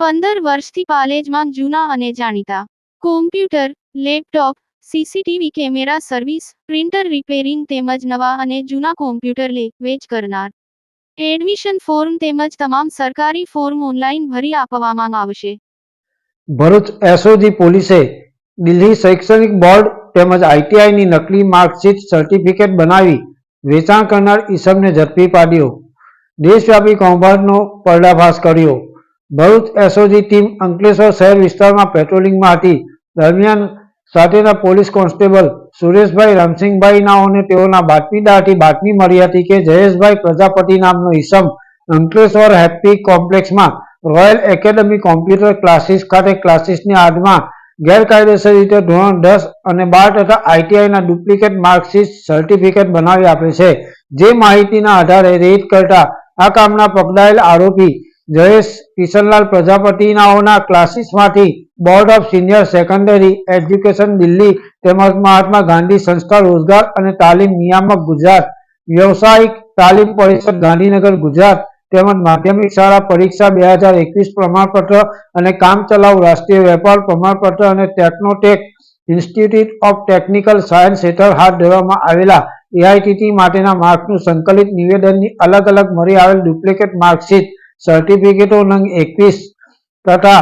15 વર્ષથી પાલેજમાં જૂના અને જાણીતા computer, laptop, CCTV camera service, printer repairing તેમજ નવા અને જૂના કોમ્પ્યુટર લે-વેચ કરનાર. એડમિશન ફોર્મ તેમજ તમામ સરકારી ફોર્મ ઓનલાઈન ભરી આપવામાં આવશે. ભરૂચ એસઓજી પોલીસે દિલ્હી શૈક્ષણિક બોર્ડ તેમજ આઈટીઆઈની નકલી માર્કશીટ સર્ટિફિકેટ બનાવી વેચાણ કરનાર ઈસમને ઝડપી પાડ્યો. દેશવ્યાપી કૌભાંડનો પર્દાફાશ કર્યો. ભરૂચ એસઓજી ટીમ અંકલેશ્વર શહેર વિસ્તારમાં પેટ્રોલિંગમાં હતી. દરમિયાન સાથેના પોલીસ કોન્સ્ટેબલ સુરેશભાઈ રામસિંહભાઈ નાઓને તેઓના બાતમીદારથી બાતમી મળી હતી કે જયેશભાઈ પ્રજાપતિ નામનો ઈસમ અંકલેશ્વર હેપ્પી કોમ્પ્લેક્સમાં રોયલ એકેડમી કોમ્પ્યુટર ક્લાસીસ ખાતે ક્લાસીસની આડમાં ગેરકાયદેસર રીતે ધોરણ 10 અને 12 તથા આઈટીઆઈના ડુપ્લિકેટ માર્કશીટ સર્ટિફિકેટ બનાવી આપે છે. જે માહિતીના આધારે રેડ કરતા આ કામના પકડાયેલ આરોપી જયેશ કિશનલાલ પ્રજાપતિનાઓના ક્લાસીસમાંથી board of senior secondary education Delhi તેમજ મહાત્મા ગાંધી સંસ્થા રોજગાર અને તાલીમ નિયામક ગુજરાત, વ્યવસાયિક તાલીમ પરિષદ ગાંધીનગર ગુજરાત તેમજ માધ્યમિક શાળા પરીક્ષા 2021 પ્રમાણપત્ર અને કામચલાઉ રાષ્ટ્રીય વેપાર પ્રમાણપત્ર અને ટેકનોટેક ઇન્સ્ટિટ્યૂટ ઓફ ટેકનિકલ સાયન્સ હેઠળ હાથ ધરવામાં આવેલા એઆઈટીટી માટેના માર્કનું સંકલિત નિવેદનની અલગ અલગ મળી આવેલ ડુપ્લિકેટ માર્કશીટ સર્ટિફિકેટો નંગ 21 તથા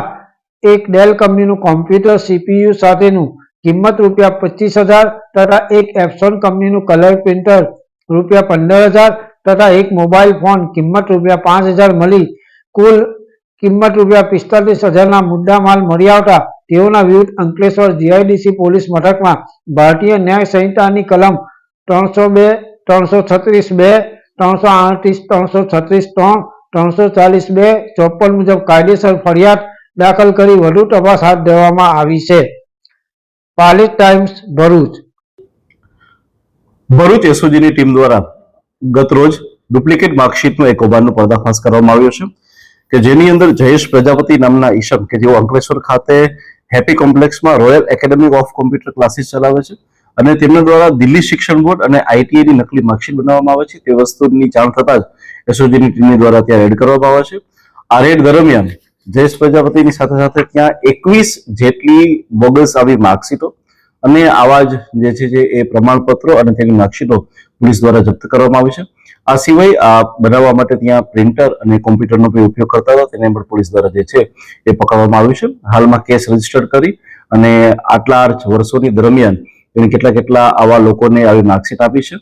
એક ડેલ કંપનીનું કોમ્પ્યુટર સીપીયુ સાથેનું કિંમત ₹25,000 તથા એક એપ્સોન કંપનીનું કલર પ્રિન્ટર ₹15,000 તથા એક મોબાઈલ ફોન કિંમત ₹5,000 મળી કુલ કિંમત ₹45,000ના મુદ્દા માલ મળી આવતા તેઓના વિરુદ્ધ અંકલેશ્વર જીઆઈડીસી પોલીસ મથકમાં ભારતીય ન્યાય સંહિતાની કલમ 302, 336(2), 338, 336(3), 340(2), 54 મુજબ કાયદેસર ફરિયાદ દાખલ કરી વધુ તપાસ હાથ ધરવામાં આવી છે. પાલેજ ટાઈમ્સ, ભરૂચ. ભરૂચ એસઓજીની ટીમ દ્વારા ગત રોજ ડુપ્લિકેટ માર્કશીટનો એક કૌભાંડનો પર્દાફાશ કરવામાં આવ્યો છે કે જેની અંદર જયેશ પ્રજાપતિ નામના ઈસમ કે જેઓ અંકલેશ્વર ખાતે હેપી કોમ્પ્લેક્સમાં royal academy of computer classes ચલાવે છે અને તેમના દ્વારા દિલ્હી શિક્ષણ બોર્ડ અને આઈટીઆઈની નકલી માર્કશીટ બનાવવામાં આવે છે. તે વસ્તુની જાણ થતાં જ એસઓજીની ટીમની દ્વારા ત્યાં રેડ કરવામાં આવે છે. આ રેડ દરમિયાન જયેશ પ્રજાપતિની સાથે સાથે ત્યાં 21 જેટલી બોગસ આવી માર્કશીટો અને આવા જ જે છે જે એ પ્રમાણપત્રો અને તેની માર્કશીટો પોલીસ દ્વારા જપ્ત કરવામાં આવી છે. આ સિવાય આ બનાવવા માટે ત્યાં પ્રિન્ટર અને કોમ્પ્યુટરનો ઉપયોગ કરતા હતા તેને પણ પોલીસ દ્વારા જે છે એ પકડવામાં આવ્યું છે. હાલમાં કેસ રજીસ્ટર કરી અને આટલા વર્ષોની દરમિયાન એને કેટલા આવા લોકોને આવી માર્કશીટ આપી છે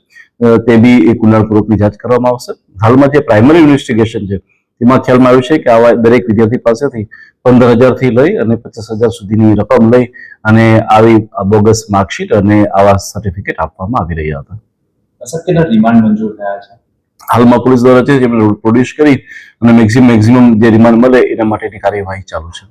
તે બી એક ઊંડાણપૂર્વકની જાંચ કરવામાં આવશે. હાલમાં જે પ્રાઇમરી ઇન્વેસ્ટિગેશન છે તેમાં ખ્યાલમાં આવ્યું છે કે આવા દરેક વિદ્યાર્થી પાસેથી 15,000 થી લઈ અને 50,000 સુધીની રકમ લઈ અને આવી બોગસ માર્કશીટ અને આવા સર્ટિફિકેટ આપવામાં આવી રહ્યા હતા. કેટલા રિમાન્ડ મંજૂર થયા છે? હાલમાં પોલીસ દ્વારા છે જેમને પ્રોડ્યુસ કરી અને મેક્સિમમ જે રિમાન્ડ મળે એના માટેની કાર્યવાહી ચાલુ છે.